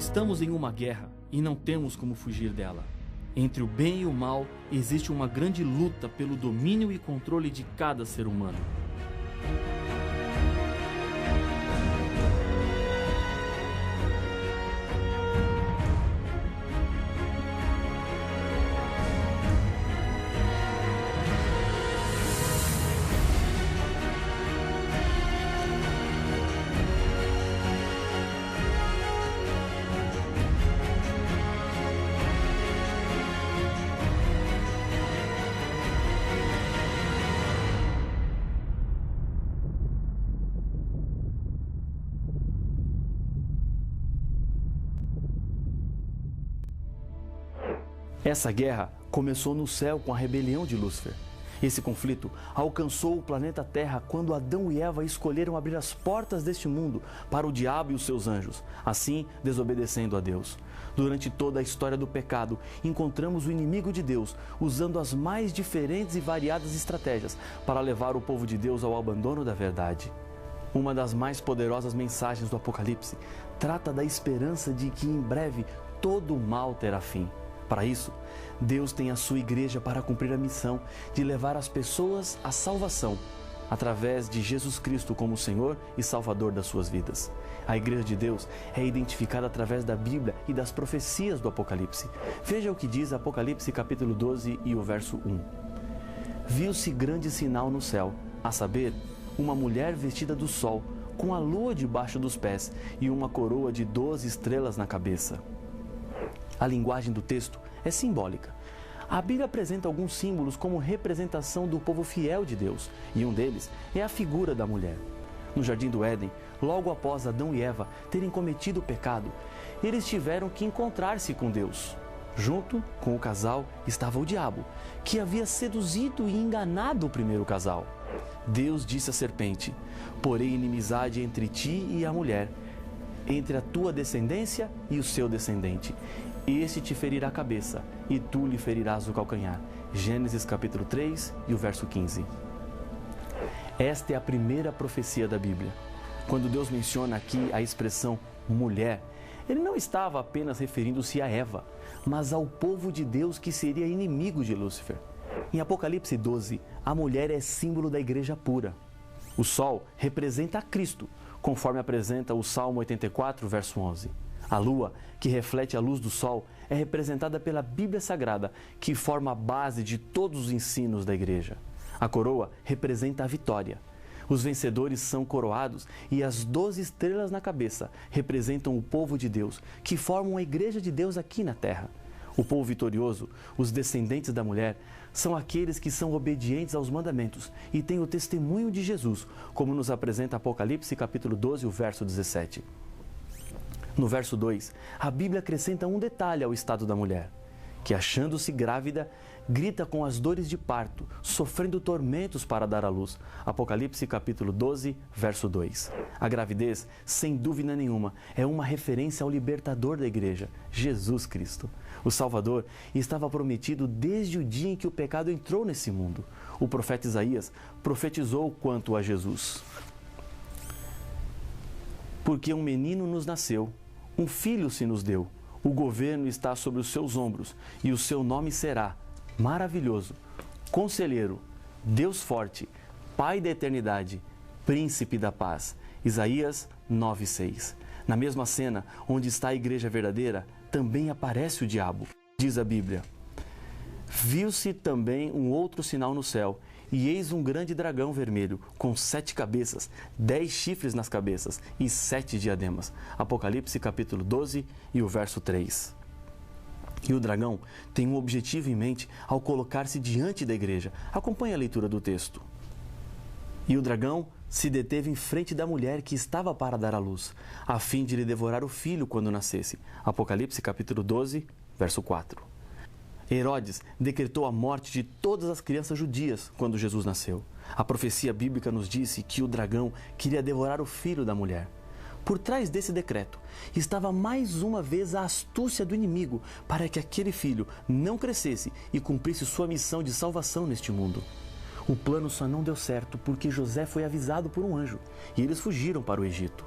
Estamos em uma guerra e não temos como fugir dela. Entre o bem e o mal, existe uma grande luta pelo domínio e controle de cada ser humano. Essa guerra começou no céu com a rebelião de Lúcifer. Esse conflito alcançou o planeta Terra quando Adão e Eva escolheram abrir as portas deste mundo para o diabo e os seus anjos, assim desobedecendo a Deus. Durante toda a história do pecado, encontramos o inimigo de Deus usando as mais diferentes e variadas estratégias para levar o povo de Deus ao abandono da verdade. Uma das mais poderosas mensagens do Apocalipse trata da esperança de que em breve todo o mal terá fim. Para isso, Deus tem a sua igreja para cumprir a missão de levar as pessoas à salvação, através de Jesus Cristo como Senhor e Salvador das suas vidas. A igreja de Deus é identificada através da Bíblia e das profecias do Apocalipse. Veja o que diz Apocalipse capítulo 12 e o verso 1. Viu-se grande sinal no céu, a saber, uma mulher vestida do sol, com a lua debaixo dos pés e uma coroa de 12 estrelas na cabeça. A linguagem do texto é simbólica. A Bíblia apresenta alguns símbolos como representação do povo fiel de Deus, e um deles é a figura da mulher. No Jardim do Éden, logo após Adão e Eva terem cometido o pecado, eles tiveram que encontrar-se com Deus. Junto com o casal estava o diabo, que havia seduzido e enganado o primeiro casal. Deus disse à serpente: "Porém inimizade entre ti e a mulher, entre a tua descendência e o seu descendente. Este te ferirá a cabeça, e tu lhe ferirás o calcanhar." Gênesis capítulo 3 e o verso 15. Esta é a primeira profecia da Bíblia. Quando Deus menciona aqui a expressão mulher, Ele não estava apenas referindo-se a Eva, mas ao povo de Deus que seria inimigo de Lúcifer. Em Apocalipse 12, a mulher é símbolo da igreja pura. O sol representa a Cristo, conforme apresenta o Salmo 84, verso 11. A lua, que reflete a luz do sol, é representada pela Bíblia Sagrada, que forma a base de todos os ensinos da igreja. A coroa representa a vitória. Os vencedores são coroados e as 12 estrelas na cabeça representam o povo de Deus, que formam a igreja de Deus aqui na terra. O povo vitorioso, os descendentes da mulher, são aqueles que são obedientes aos mandamentos e têm o testemunho de Jesus, como nos apresenta Apocalipse capítulo 12, o verso 17. No verso 2, a Bíblia acrescenta um detalhe ao estado da mulher, que achando-se grávida, grita com as dores de parto, sofrendo tormentos para dar à luz. Apocalipse capítulo 12, verso 2. A gravidez, sem dúvida nenhuma, é uma referência ao libertador da igreja, Jesus Cristo. O Salvador estava prometido desde o dia em que o pecado entrou nesse mundo. O profeta Isaías profetizou quanto a Jesus. Porque um menino nos nasceu, um filho se nos deu, o governo está sobre os seus ombros, e o seu nome será Maravilhoso, Conselheiro, Deus Forte, Pai da Eternidade, Príncipe da Paz. Isaías 9:6. Na mesma cena onde está a igreja verdadeira, também aparece o diabo. Diz a Bíblia: "Viu-se também um outro sinal no céu, e eis um grande dragão vermelho, com 7 cabeças, 10 chifres nas cabeças e 7 diademas." Apocalipse capítulo 12 e o verso 3. E o dragão tem um objetivo em mente ao colocar-se diante da igreja. Acompanhe a leitura do texto. "E o dragão se deteve em frente da mulher que estava para dar à luz, a fim de lhe devorar o filho quando nascesse." Apocalipse capítulo 12, verso 4. Herodes decretou a morte de todas as crianças judias quando Jesus nasceu. A profecia bíblica nos disse que o dragão queria devorar o filho da mulher. Por trás desse decreto estava mais uma vez a astúcia do inimigo para que aquele filho não crescesse e cumprisse sua missão de salvação neste mundo. O plano só não deu certo porque José foi avisado por um anjo e eles fugiram para o Egito.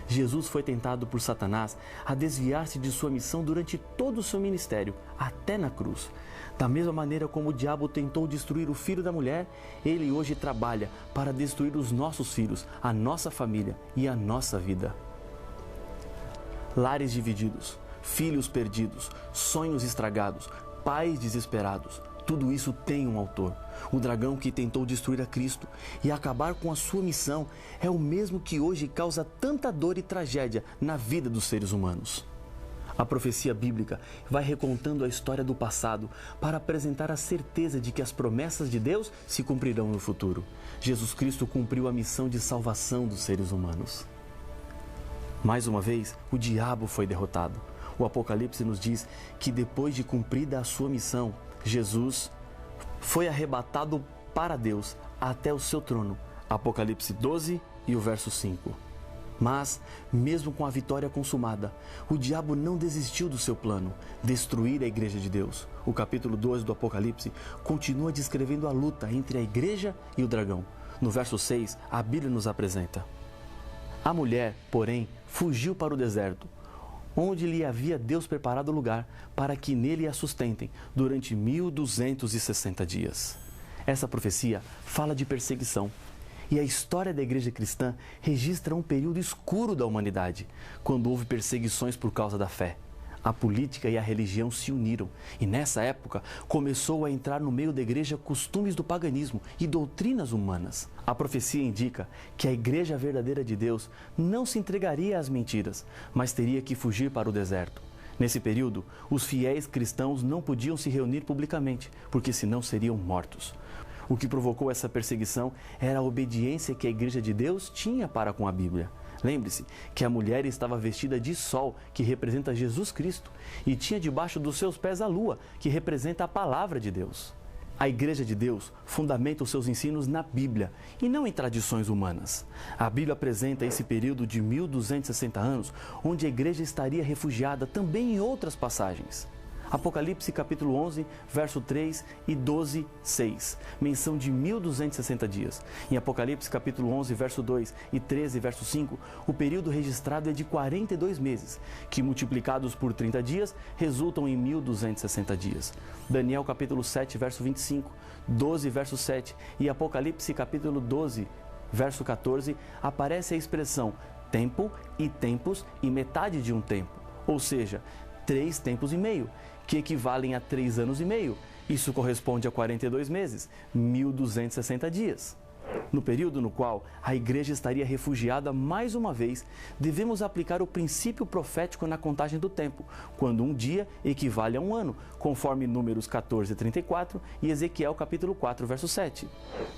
Jesus foi tentado por Satanás a desviar-se de sua missão durante todo o seu ministério, até na cruz. Da mesma maneira como o diabo tentou destruir o filho da mulher, ele hoje trabalha para destruir os nossos filhos, a nossa família e a nossa vida. Lares divididos, filhos perdidos, sonhos estragados, pais desesperados. Tudo isso tem um autor. O dragão que tentou destruir a Cristo e acabar com a sua missão é o mesmo que hoje causa tanta dor e tragédia na vida dos seres humanos. A profecia bíblica vai recontando a história do passado para apresentar a certeza de que as promessas de Deus se cumprirão no futuro. Jesus Cristo cumpriu a missão de salvação dos seres humanos. Mais uma vez, o diabo foi derrotado. O Apocalipse nos diz que depois de cumprida a sua missão, Jesus foi arrebatado para Deus até o seu trono. Apocalipse 12 e o verso 5. Mas, mesmo com a vitória consumada, o diabo não desistiu do seu plano, destruir a igreja de Deus. O capítulo 2 do Apocalipse continua descrevendo a luta entre a igreja e o dragão. No verso 6, a Bíblia nos apresenta: a mulher, porém, fugiu para o deserto, onde lhe havia Deus preparado lugar para que nele a sustentem durante 1260 dias. Essa profecia fala de perseguição. E a história da igreja cristã registra um período escuro da humanidade, quando houve perseguições por causa da fé. A política e a religião se uniram, e nessa época começou a entrar no meio da igreja costumes do paganismo e doutrinas humanas. A profecia indica que a igreja verdadeira de Deus não se entregaria às mentiras, mas teria que fugir para o deserto. Nesse período, os fiéis cristãos não podiam se reunir publicamente, porque senão seriam mortos. O que provocou essa perseguição era a obediência que a igreja de Deus tinha para com a Bíblia. Lembre-se que a mulher estava vestida de sol, que representa Jesus Cristo, e tinha debaixo dos seus pés a lua, que representa a palavra de Deus. A igreja de Deus fundamenta os seus ensinos na Bíblia e não em tradições humanas. A Bíblia apresenta esse período de 1260 anos, onde a igreja estaria refugiada também em outras passagens. Apocalipse capítulo 11, verso 3 e 12, 6. Menção de 1260 dias. Em Apocalipse capítulo 11, verso 2 e 13, verso 5, o período registrado é de 42 meses, que multiplicados por 30 dias, resultam em 1260 dias. Daniel capítulo 7, verso 25, 12, verso 7 e Apocalipse capítulo 12, verso 14, aparece a expressão tempo e tempos e metade de um tempo, ou seja, 3 tempos e meio, que equivalem a 3 anos e meio. Isso corresponde a 42 meses, 1260 dias. No período no qual a igreja estaria refugiada mais uma vez, devemos aplicar o princípio profético na contagem do tempo, quando um dia equivale a um ano, conforme Números 14:34 e Ezequiel capítulo 4, verso 7.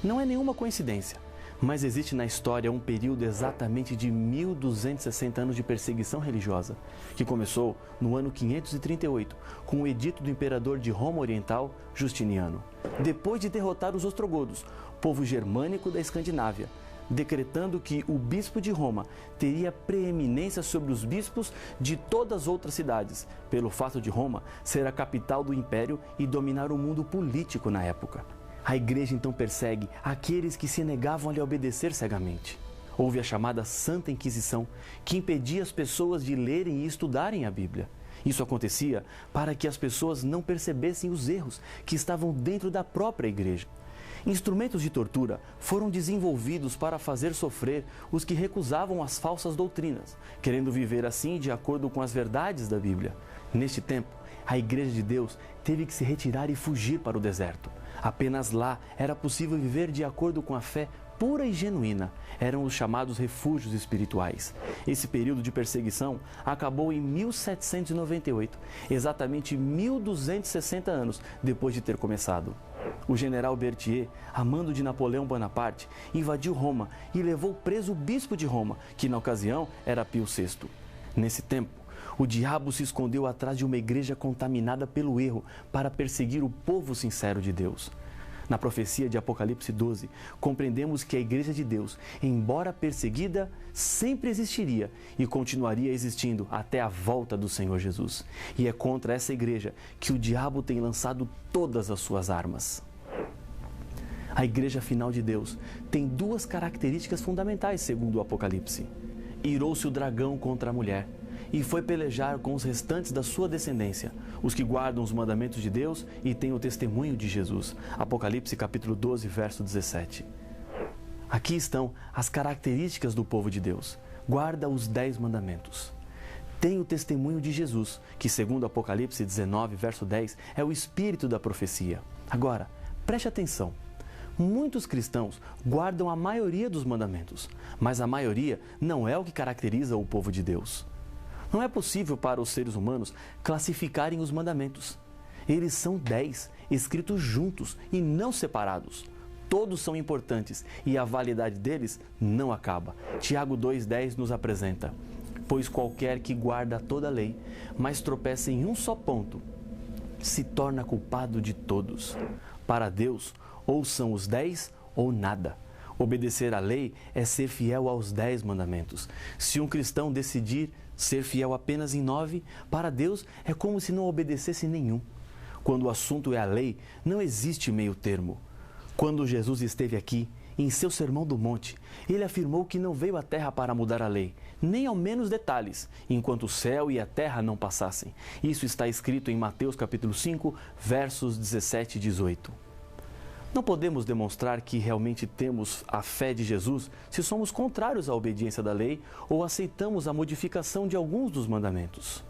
Não é nenhuma coincidência, mas existe na história um período exatamente de 1260 anos de perseguição religiosa, que começou no ano 538, com o edito do imperador de Roma Oriental, Justiniano. Depois de derrotar os ostrogodos, povo germânico da Escandinávia, decretando que o bispo de Roma teria preeminência sobre os bispos de todas as outras cidades, pelo fato de Roma ser a capital do império e dominar o mundo político na época. A igreja então persegue aqueles que se negavam a lhe obedecer cegamente. Houve a chamada Santa Inquisição, que impedia as pessoas de lerem e estudarem a Bíblia. Isso acontecia para que as pessoas não percebessem os erros que estavam dentro da própria igreja. Instrumentos de tortura foram desenvolvidos para fazer sofrer os que recusavam as falsas doutrinas, querendo viver assim de acordo com as verdades da Bíblia. Neste tempo, a igreja de Deus teve que se retirar e fugir para o deserto. Apenas lá era possível viver de acordo com a fé pura e genuína. Eram os chamados refúgios espirituais. Esse período de perseguição acabou em 1798, exatamente 1260 anos depois de ter começado. O general Berthier, a mando de Napoleão Bonaparte, invadiu Roma e levou preso o bispo de Roma, que na ocasião era Pio VI. Nesse tempo, o diabo se escondeu atrás de uma igreja contaminada pelo erro para perseguir o povo sincero de Deus. Na profecia de Apocalipse 12, compreendemos que a igreja de Deus, embora perseguida, sempre existiria e continuaria existindo até a volta do Senhor Jesus. E é contra essa igreja que o diabo tem lançado todas as suas armas. A igreja final de Deus tem duas características fundamentais, segundo o Apocalipse. irou-se o dragão contra a mulher e foi pelejar com os restantes da sua descendência, os que guardam os mandamentos de Deus e têm o testemunho de Jesus. Apocalipse capítulo 12, verso 17. Aqui estão as características do povo de Deus. Guarda os 10 mandamentos. Tem o testemunho de Jesus, que segundo Apocalipse 19, verso 10, é o espírito da profecia. Agora, preste atenção. Muitos cristãos guardam a maioria dos mandamentos, mas a maioria não é o que caracteriza o povo de Deus. Não é possível para os seres humanos classificarem os mandamentos. Eles são 10, escritos juntos e não separados. Todos são importantes e a validade deles não acaba. Tiago 2,10 nos apresenta: pois qualquer que guarda toda a lei, mas tropeça em um só ponto, se torna culpado de todos. Para Deus, ou são os 10 ou nada. Obedecer à lei é ser fiel aos 10 mandamentos. Se um cristão decidir ser fiel apenas em 9, para Deus é como se não obedecesse nenhum. Quando o assunto é a lei, não existe meio termo. Quando Jesus esteve aqui, em seu Sermão do Monte, ele afirmou que não veio à terra para mudar a lei, nem ao menos detalhes, enquanto o céu e a terra não passassem. Isso está escrito em Mateus capítulo 5, versos 17 e 18. Não podemos demonstrar que realmente temos a fé de Jesus se somos contrários à obediência da lei ou aceitamos a modificação de alguns dos mandamentos.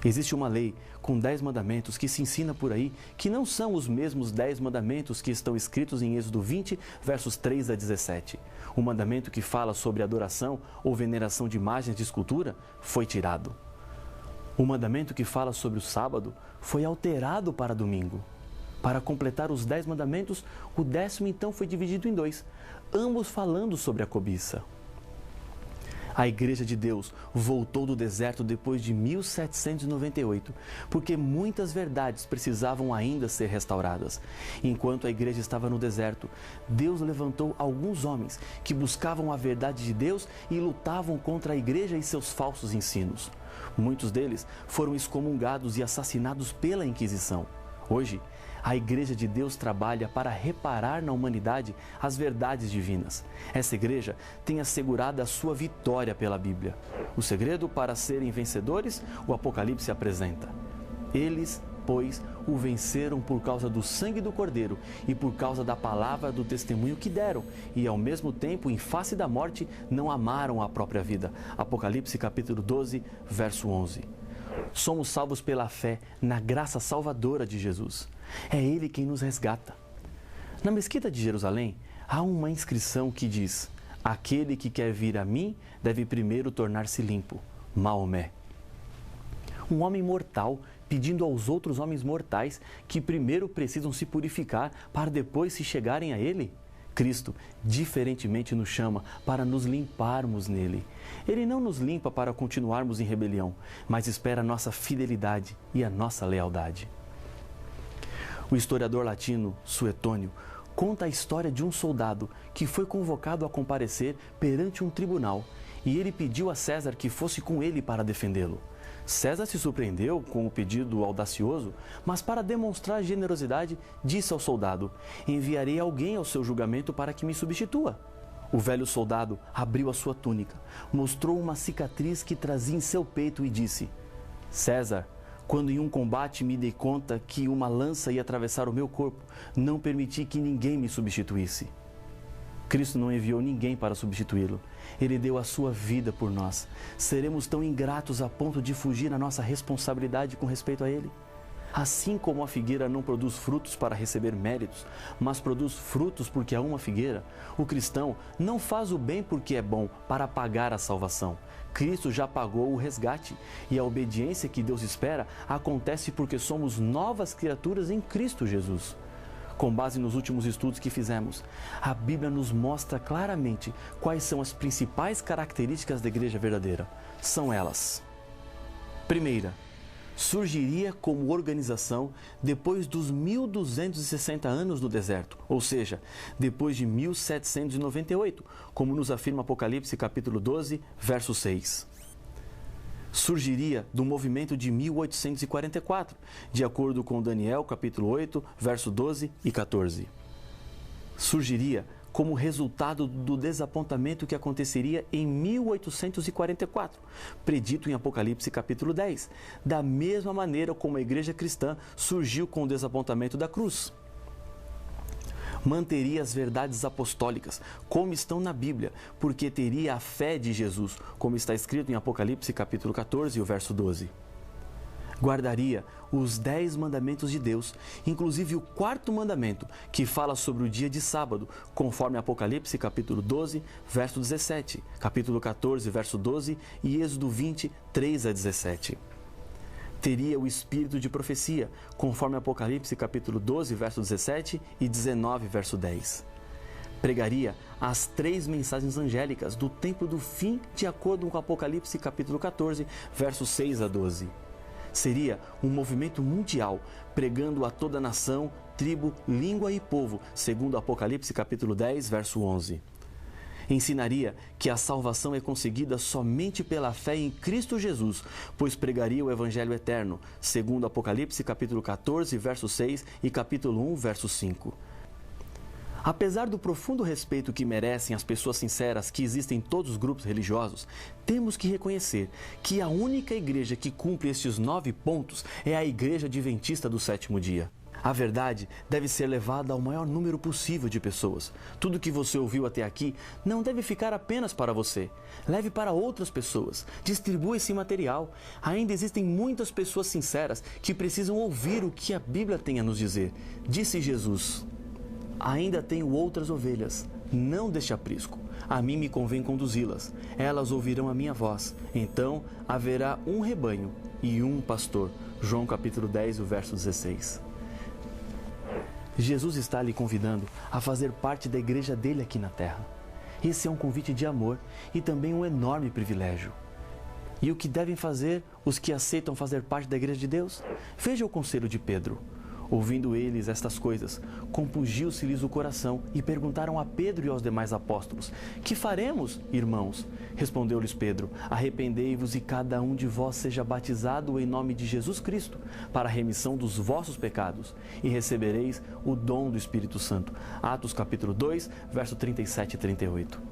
Existe uma lei com 10 mandamentos que se ensina por aí que não são os mesmos 10 mandamentos que estão escritos em Êxodo 20, versos 3 a 17. O mandamento que fala sobre adoração ou veneração de imagens de escultura foi tirado. O mandamento que fala sobre o sábado foi alterado para domingo. Para completar os 10 mandamentos, o 10º então foi dividido em 2, ambos falando sobre a cobiça. A Igreja de Deus voltou do deserto depois de 1798, porque muitas verdades precisavam ainda ser restauradas. Enquanto a Igreja estava no deserto, Deus levantou alguns homens que buscavam a verdade de Deus e lutavam contra a Igreja e seus falsos ensinos. Muitos deles foram excomungados e assassinados pela Inquisição. Hoje, a Igreja de Deus trabalha para reparar na humanidade as verdades divinas. Essa igreja tem assegurado a sua vitória pela Bíblia. O segredo para serem vencedores, o Apocalipse apresenta. Eles, pois, o venceram por causa do sangue do Cordeiro e por causa da palavra do testemunho que deram, e ao mesmo tempo, em face da morte, não amaram a própria vida. Apocalipse capítulo 12, verso 11. Somos salvos pela fé na graça salvadora de Jesus. É Ele quem nos resgata. Na Mesquita de Jerusalém, há uma inscrição que diz: aquele que quer vir a mim deve primeiro tornar-se limpo. Maomé. Um homem mortal pedindo aos outros homens mortais que primeiro precisam se purificar para depois se chegarem a Ele? Cristo, diferentemente, nos chama para nos limparmos nele. Ele não nos limpa para continuarmos em rebelião, mas espera a nossa fidelidade e a nossa lealdade. O historiador latino Suetônio conta a história de um soldado que foi convocado a comparecer perante um tribunal e ele pediu a César que fosse com ele para defendê-lo. César se surpreendeu com o pedido audacioso, mas para demonstrar generosidade, disse ao soldado: enviarei alguém ao seu julgamento para que me substitua. O velho soldado abriu a sua túnica, mostrou uma cicatriz que trazia em seu peito e disse: César, quando em um combate me dei conta que uma lança ia atravessar o meu corpo, não permiti que ninguém me substituísse. Cristo não enviou ninguém para substituí-lo. Ele deu a sua vida por nós. Seremos tão ingratos a ponto de fugir à nossa responsabilidade com respeito a Ele? Assim como a figueira não produz frutos para receber méritos, mas produz frutos porque é uma figueira, o cristão não faz o bem porque é bom, para pagar a salvação. Cristo já pagou o resgate e a obediência que Deus espera acontece porque somos novas criaturas em Cristo Jesus. Com base nos últimos estudos que fizemos, a Bíblia nos mostra claramente quais são as principais características da igreja verdadeira. São elas: primeira, surgiria como organização depois dos 1260 anos no deserto, ou seja, depois de 1798, como nos afirma Apocalipse capítulo 12, verso 6. Surgiria do movimento de 1844, de acordo com Daniel capítulo 8, verso 12 e 14. Surgiria como resultado do desapontamento que aconteceria em 1844, predito em Apocalipse capítulo 10, da mesma maneira como a igreja cristã surgiu com o desapontamento da cruz. Manteria as verdades apostólicas, como estão na Bíblia, porque teria a fé de Jesus, como está escrito em Apocalipse capítulo 14, o verso 12. Guardaria os 10 mandamentos de Deus, inclusive o 4º mandamento, que fala sobre o dia de sábado, conforme Apocalipse capítulo 12, verso 17, capítulo 14, verso 12 e Êxodo 20, 3 a 17. Teria o espírito de profecia, conforme Apocalipse capítulo 12, verso 17 e 19, verso 10. Pregaria as 3 mensagens angélicas do tempo do fim, de acordo com Apocalipse capítulo 14, versos 6 a 12. Seria um movimento mundial, pregando a toda nação, tribo, língua e povo, segundo Apocalipse capítulo 10, verso 11. Ensinaria que a salvação é conseguida somente pela fé em Cristo Jesus, pois pregaria o Evangelho eterno, segundo Apocalipse capítulo 14, verso 6 e capítulo 1, verso 5. Apesar do profundo respeito que merecem as pessoas sinceras que existem em todos os grupos religiosos, temos que reconhecer que a única igreja que cumpre estes 9 pontos é a Igreja Adventista do Sétimo Dia. A verdade deve ser levada ao maior número possível de pessoas. Tudo que você ouviu até aqui não deve ficar apenas para você. Leve para outras pessoas. Distribua esse material. Ainda existem muitas pessoas sinceras que precisam ouvir o que a Bíblia tem a nos dizer. Disse Jesus: ainda tenho outras ovelhas, não deste aprisco. A mim me convém conduzi-las. Elas ouvirão a minha voz. Então haverá um rebanho e um pastor. João capítulo 10, o verso 16. Jesus está lhe convidando a fazer parte da igreja dele aqui na terra. Esse é um convite de amor e também um enorme privilégio. E o que devem fazer os que aceitam fazer parte da igreja de Deus? Veja o conselho de Pedro. Ouvindo eles estas coisas, compungiu-se-lhes o coração e perguntaram a Pedro e aos demais apóstolos: que faremos, irmãos? Respondeu-lhes Pedro: arrependei-vos e cada um de vós seja batizado em nome de Jesus Cristo, para a remissão dos vossos pecados, e recebereis o dom do Espírito Santo. Atos capítulo 2, verso 37 e 38.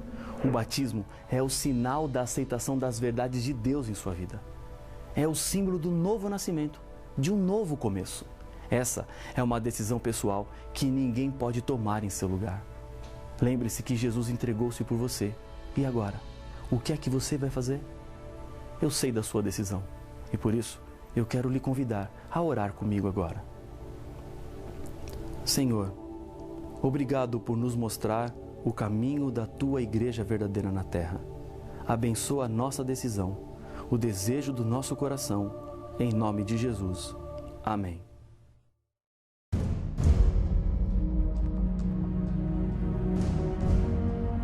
O batismo é o sinal da aceitação das verdades de Deus em sua vida. É o símbolo do novo nascimento, de um novo começo. Essa é uma decisão pessoal que ninguém pode tomar em seu lugar. Lembre-se que Jesus entregou-se por você. E agora? O que é que você vai fazer? Eu sei da sua decisão e por isso eu quero lhe convidar a orar comigo agora. Senhor, obrigado por nos mostrar o caminho da Tua Igreja verdadeira na terra. Abençoa a nossa decisão, o desejo do nosso coração, em nome de Jesus. Amém.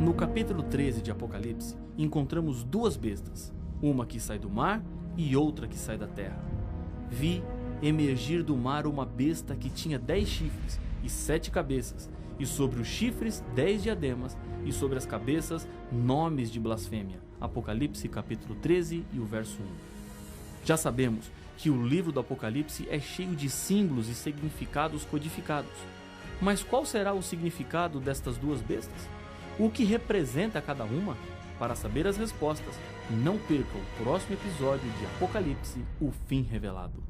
No capítulo 13 de Apocalipse, encontramos 2 bestas, uma que sai do mar e outra que sai da terra. Vi emergir do mar uma besta que tinha 10 chifres e 7 cabeças, e sobre os chifres 10 diademas, e sobre as cabeças nomes de blasfêmia. Apocalipse capítulo 13 e o verso 1. Já sabemos que o livro do Apocalipse é cheio de símbolos e significados codificados. Mas qual será o significado destas 2 bestas? O que representa cada uma? Para saber as respostas, não perca o próximo episódio de Apocalipse, o fim revelado.